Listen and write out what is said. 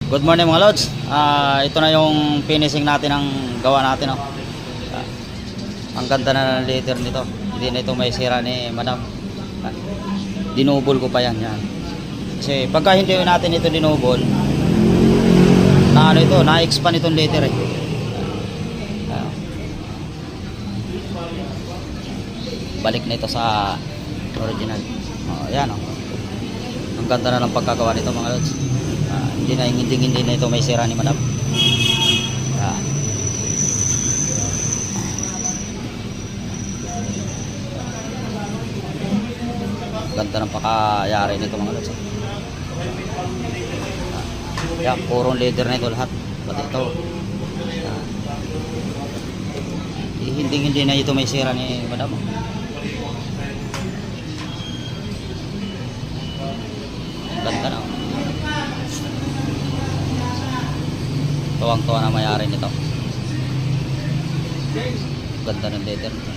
Good morning mga lods. Ito na yung finishing natin ng gawa natin. Ang ganda na ng letter nito. Hindi na ito may sira ni madam. Dinubol ko pa yan. Kasi pagka hindi natin ito dinubol, na ano ito, na-expand itong letter eh. Balik na ito sa original. Yan oh. Ang ganda na ng pagkagawa nito mga lods. Hindi na ito may sira ni madam. Ganda ng pakayari nito mga lods. Yan, purong leather na ito lahat. Pati ito. Hindi na ito may sira ni madam. Ganda na. Tuwang-tuwa na mayari nito. Ganda ng leather nito.